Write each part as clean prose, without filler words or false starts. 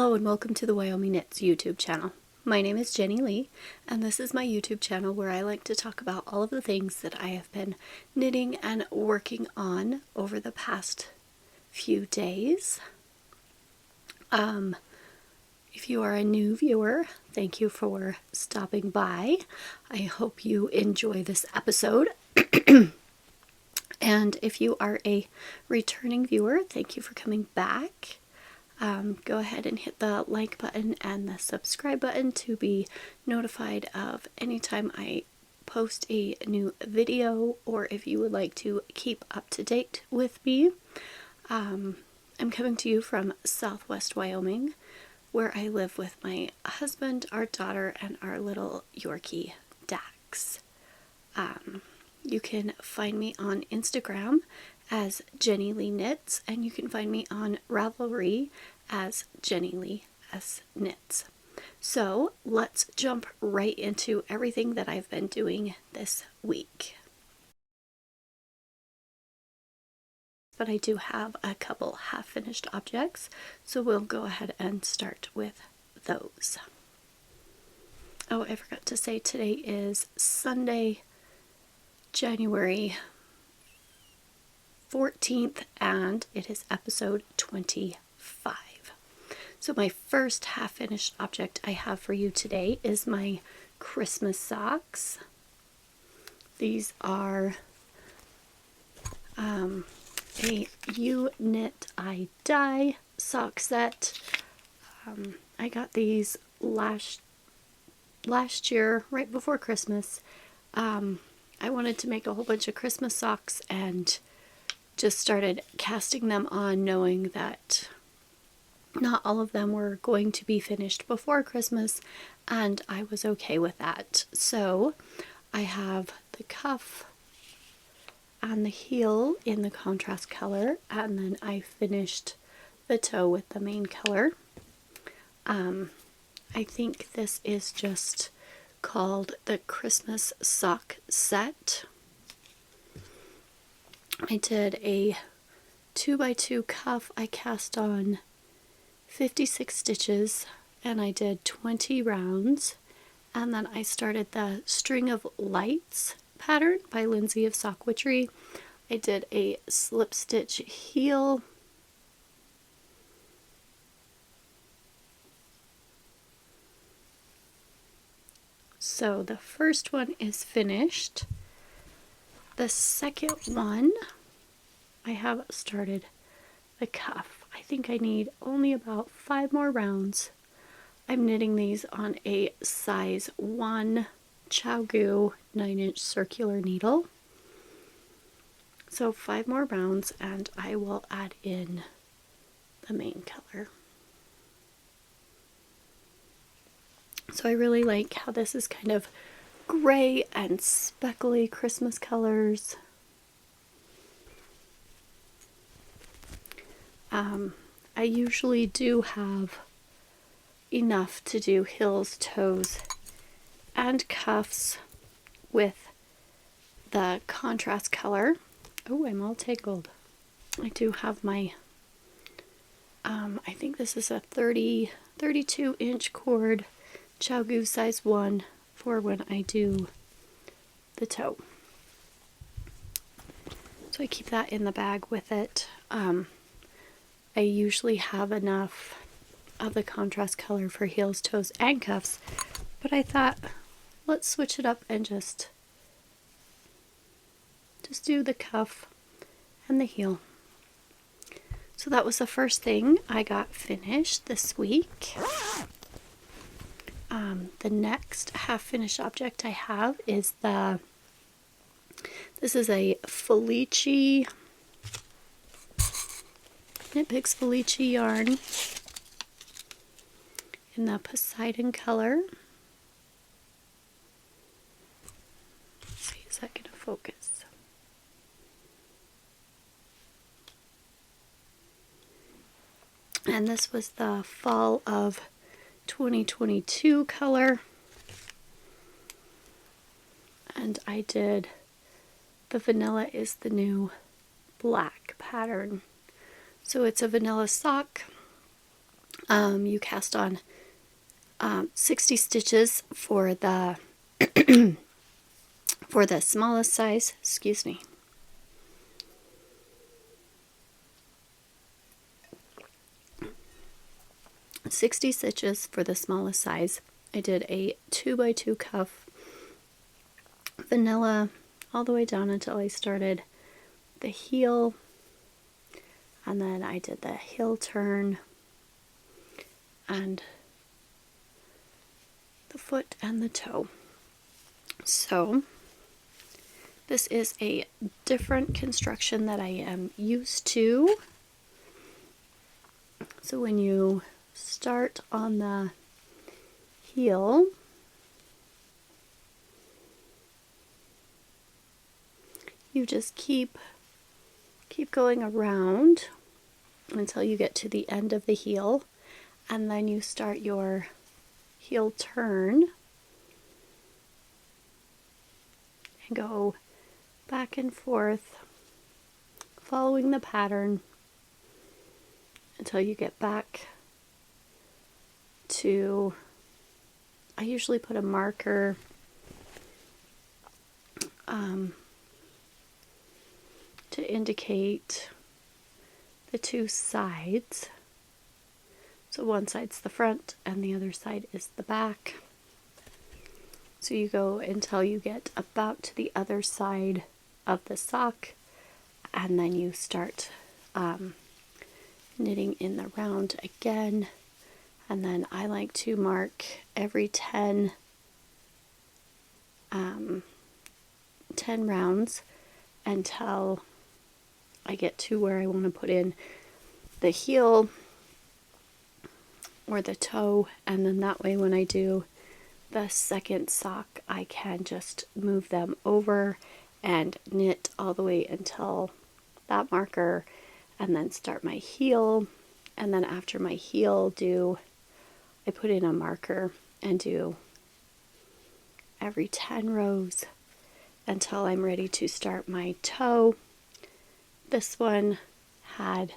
Hello and welcome to the Wyoming Knits YouTube channel. My name is Jenny Lee and this is my YouTube channel where I like to talk about all of the things that I have been knitting and working on over the past few days. If you are a new viewer, thank you for stopping by. I hope you enjoy this episode. And if you are a returning viewer, thank you for coming back. Go ahead and hit the like button and the subscribe button to be notified of anytime I post a new video, or if you would like to keep up to date with me. I'm coming to you from Southwest Wyoming, where I live with my husband, our daughter, and our little Yorkie Dax. You can find me on Instagram as Jenny Lee Knits, and you can find me on Ravelry as Jenny Lee S Knits. So let's jump right into everything that I've been doing this week. But I do have a couple half-finished objects, so we'll go ahead and start with those. Oh, I forgot to say today is Sunday, January 14th, and it is episode 25. So my first half-finished object I have for you today is my Christmas socks. These are a You Knit I Die sock set. I got these last year, right before Christmas. I wanted to make a whole bunch of Christmas socks and just started casting them on, knowing that not all of them were going to be finished before Christmas, and I was okay with that. So I have the cuff and the heel in the contrast color, and then I finished the toe with the main color. I think this is just called the Christmas sock set. I did a 2x2 cuff. I cast on 56 stitches and I did 20 rounds, and then I started the String of Lights pattern by Lindsay of Sock Witchery. I did a slip stitch heel, so the first one is finished. The second one, I have started the cuff. I think I need only about 5 more rounds. I'm knitting these on a size 1 Chow 9-inch circular needle. So 5 more rounds and I will add in the main color. So I really like how this is kind of gray and speckly Christmas colors. I usually do have enough to do heels, toes, and cuffs with the contrast color. Oh, I'm all tangled. I do have my, I think this is a 32-inch cord, Chow size 1, for when I do the toe. So I keep that in the bag with it. I usually have enough of the contrast color for heels, toes, and cuffs, but I thought let's switch it up and just do the cuff and the heel. So that was the first thing I got finished this week. The next half-finished object I have is this is a Felici, Knit Picks Felici yarn in the Poseidon color. Let's see, is that going to focus? And this was the fall of 2022 color, and I did the Vanilla is the New Black pattern. So it's a vanilla sock You cast on 60 stitches for the for the smallest size, excuse me. $60 stitches for the smallest size. I did a 2x2 cuff, vanilla all the way down until I started the heel, and then I did the heel turn and the foot and the toe. So this is a different construction that I am used to. So when you start on the heel, you just keep going around until you get to the end of the heel, and then you start your heel turn and go back and forth following the pattern until you get back to, I usually put a marker to indicate the two sides. So one side's the front and the other side is the back. So you go until you get about to the other side of the sock, and then you start knitting in the round again. And then I like to mark every 10 rounds until I get to where I want to put in the heel or the toe, and then that way when I do the second sock I can just move them over and knit all the way until that marker, and then start my heel, and then after my heel I put in a marker and do every 10 rows until I'm ready to start my toe. This one had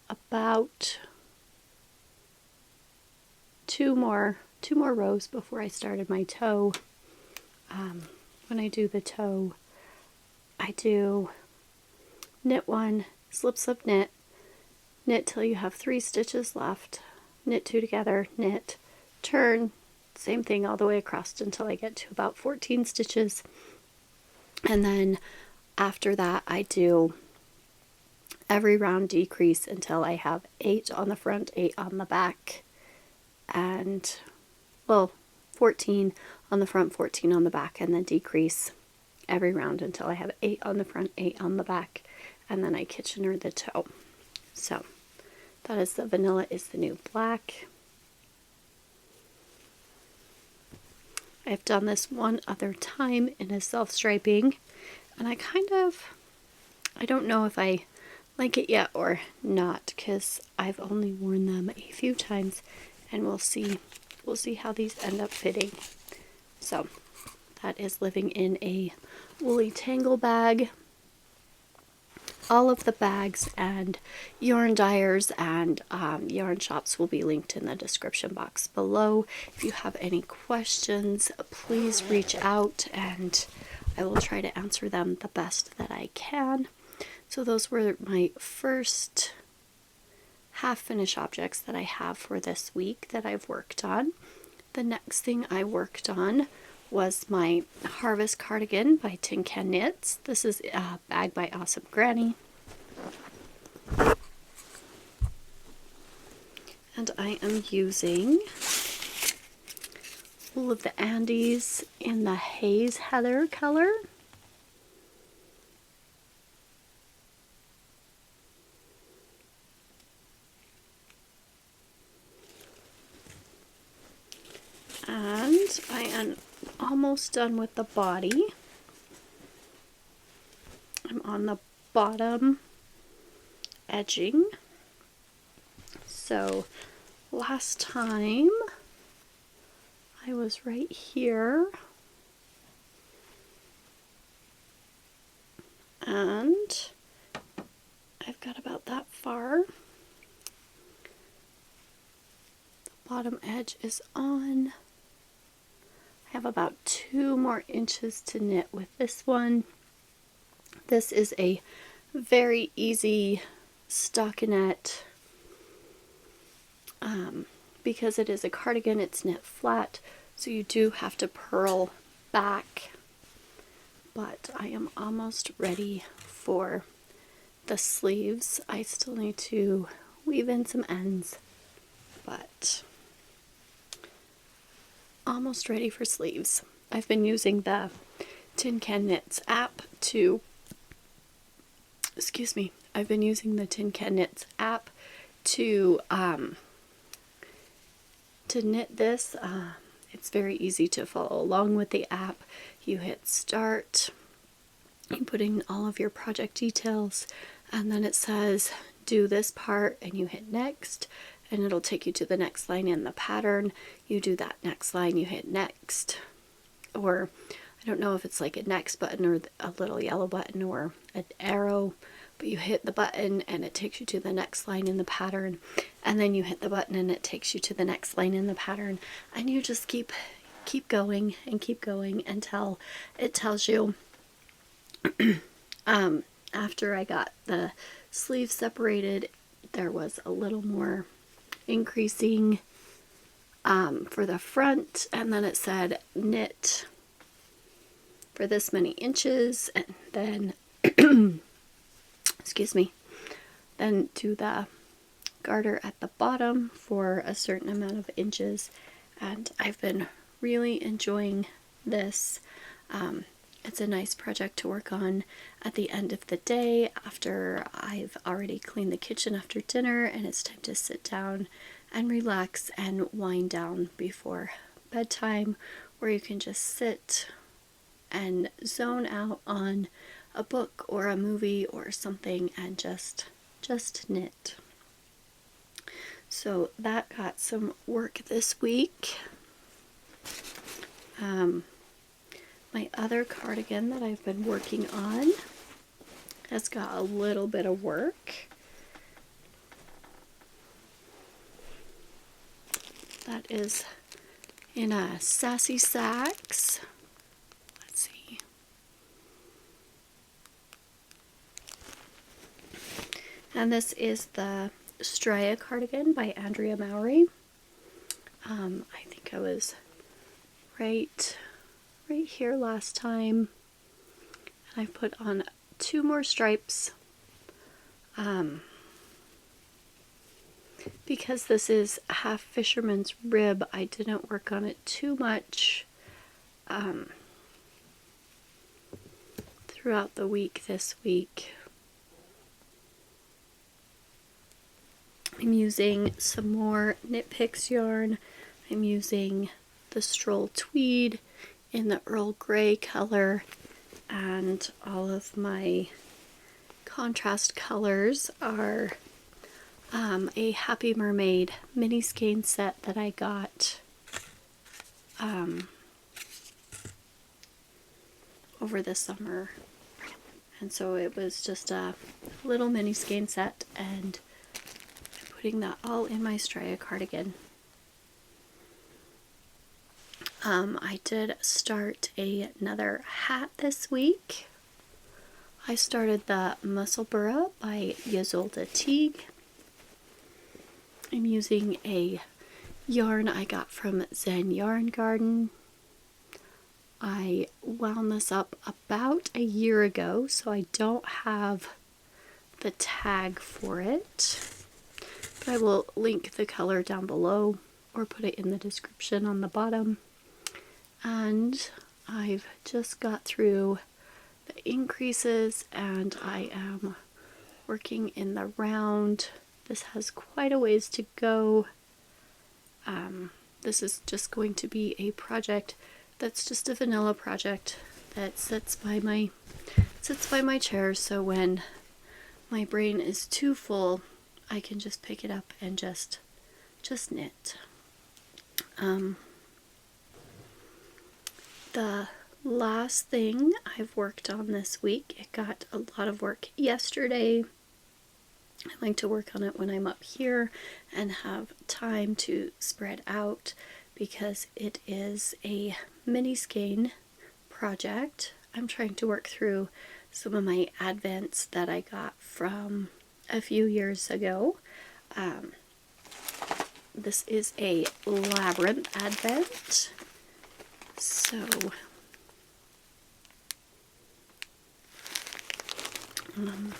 about two more rows before I started my toe. When I do the toe, I do knit one, slip, slip, knit, knit till you have 3 stitches left, knit 2 together, knit, turn, same thing all the way across until I get to about 14 stitches. And then after that I do every round decrease until I have 8 on the front, 8 on the back, and 14 on the front, 14 on the back, and then decrease every round until I have 8 on the front, 8 on the back, and then I Kitchener the toe. So that is the vanilla is the new black. I've done this one other time in a self-striping, and I don't know if I like it yet or not, because I've only worn them a few times, and we'll see how these end up fitting. So that is living in a Woolly Tangle bag. All of the bags and yarn dyers and yarn shops will be linked in the description box below. If you have any questions, please reach out and I will try to answer them the best that I can. So those were my first half-finished objects that I have for this week that I've worked on. The next thing I worked on was my Harvest Cardigan by Tin Can Knits. This is a bag by Awesome Grannie. And I am using Wool of the Andes in the Haze Heather color. And I am almost done with the body. I'm on the bottom edging. So last time I was right here, and I've got about that far. bottom edge is on. I have about 2 more inches to knit with this one. This is a very easy stockinette. Because it is a cardigan, it's knit flat, so you do have to purl back. But I am almost ready for the sleeves. I still need to weave in some ends, but almost ready for sleeves. I've been using the Tin Can Knits app to, I've been using the Tin Can Knits app to knit this. It's very easy to follow along with the app. You hit start, you put in all of your project details, and then it says do this part, and you hit next, and it'll take you to the next line in the pattern. You do that next line, you hit next, or I don't know if it's like a next button or a little yellow button or an arrow, but you hit the button and it takes you to the next line in the pattern, and then you hit the button and it takes you to the next line in the pattern, and you just keep going and keep going until it tells you. After I got the sleeves separated, there was a little more increasing for the front, and then it said knit for this many inches, and then then do the garter at the bottom for a certain amount of inches. And I've been really enjoying this. It's a nice project to work on at the end of the day after I've already cleaned the kitchen after dinner, and it's time to sit down and relax and wind down before bedtime, where you can just sit and zone out on a book or a movie or something and just knit. So that got some work this week. My other cardigan that I've been working on has got a little bit of work. That is in a Sassy Sacks. Let's see. And this is the Stria cardigan by Andrea Mowry. I think I was right here last time. And I've put on 2 more stripes. Because this is half fisherman's rib, I didn't work on it too much throughout the week this week. I'm using some more Knit Picks yarn. I'm using the Stroll Tweed in the Earl Grey color, and all of my contrast colors are a Happy Mermaid mini skein set that I got over the summer. And so it was just a little mini skein set, and I'm putting that all in my Stria cardigan. I did start another hat this week. I started the Musselburgh by Ysolda Teague. I'm using a yarn I got from Zen Yarn Garden. I wound this up about a year ago, so I don't have the tag for it. But I will link the color down below or put it in the description on the bottom. And I've just got through the increases and I am working in the round. This has quite a ways to go. This is just going to be a project that's just a vanilla project that sits by my chair, so when my brain is too full, I can just pick it up and just knit. The last thing I've worked on this week, it got a lot of work yesterday, I like to work on it when I'm up here and have time to spread out, because it is a mini skein project. I'm trying to work through some of my advents that I got from a few years ago. This is a Labyrinth Advent. So I'm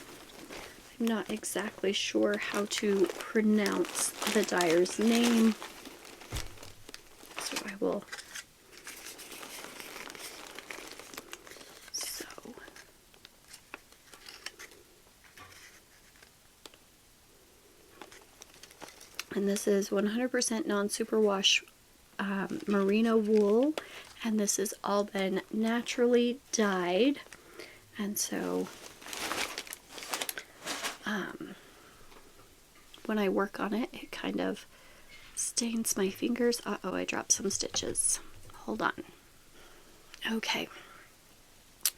not exactly sure how to pronounce the dyer's name, so I will. And this is 100% non-superwash merino wool, and this has all been naturally dyed. And so when I work on it, it kind of stains my fingers. Uh-oh, I dropped some stitches. Hold on. Okay,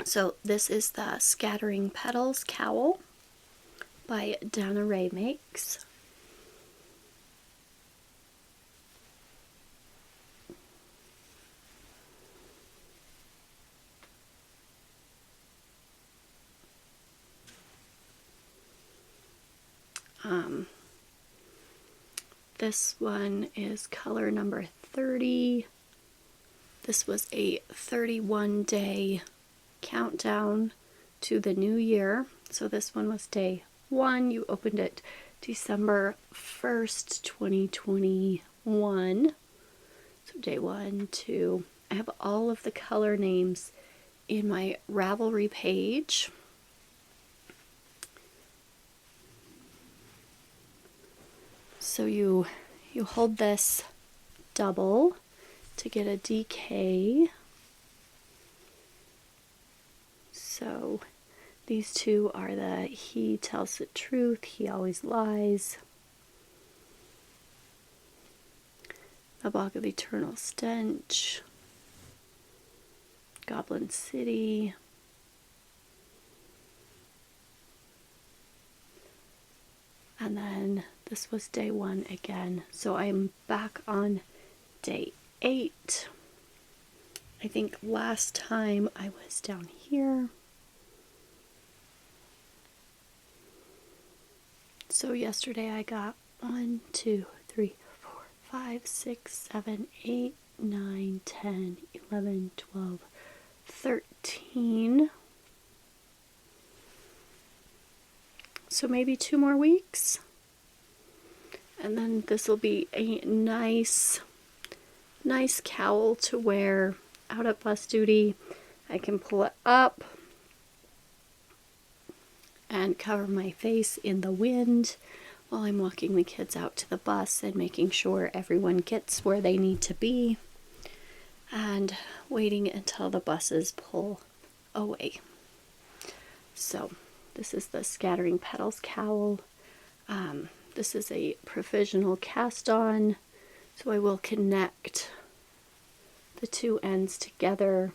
so this is the Scattering Petals Cowl by Donna Ray Makes. This one is color number 30. This was a 31-day countdown to the new year. So this one was day 1. You opened it December 1st, 2021. So day 1, 2. I have all of the color names in my Ravelry page. So you hold this double to get a DK. So these two are the He Tells the Truth, He Always Lies, The Bog of Eternal Stench, Goblin City, and then this was day 1 again. So I'm back on day 8. I think last time I was down here. So yesterday I got 1, 2, 3, 4, 5, 6, 7, 8, 9, 10, 11, 12, 13. So maybe 2 more weeks. And then this will be a nice cowl to wear out at bus duty. I can pull it up and cover my face in the wind while I'm walking the kids out to the bus and making sure everyone gets where they need to be, and waiting until the buses pull away. So this is the Scattering Petals Cowl. This is a provisional cast on, so I will connect the 2 ends together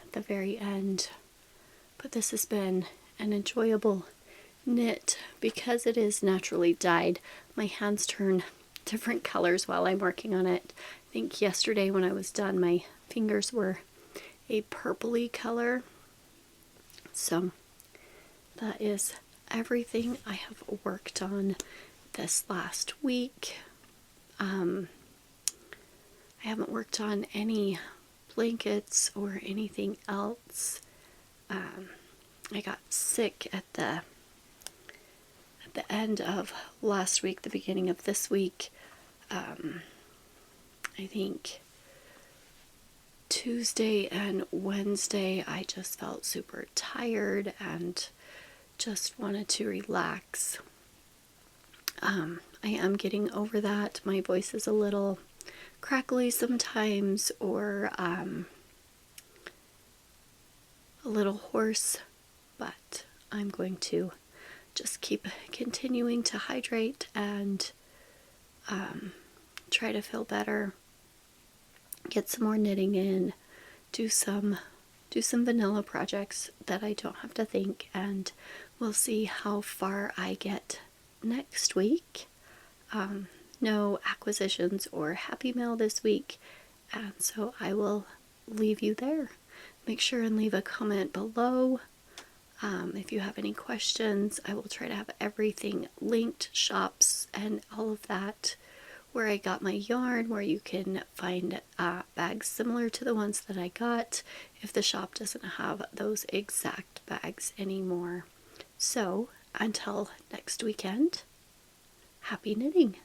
at the very end. But this has been an enjoyable knit because it is naturally dyed. My hands turn different colors while I'm working on it. I think yesterday when I was done, my fingers were a purpley color. So that is everything I have worked on this last week. I haven't worked on any blankets or anything else. I got sick at the end of last week, the beginning of this week. I think Tuesday and Wednesday I just felt super tired and just wanted to relax. I am getting over that. My voice is a little crackly sometimes, or a little hoarse, but I'm going to just keep continuing to hydrate and try to feel better, get some more knitting in, do some vanilla projects that I don't have to think, and we'll see how far I get next week. No acquisitions or happy mail this week, and so I will leave you there. Make sure and leave a comment below. If you have any questions, I will try to have everything linked, shops and all of that, where I got my yarn, where you can find bags similar to the ones that I got if the shop doesn't have those exact bags anymore. So until next weekend, happy knitting!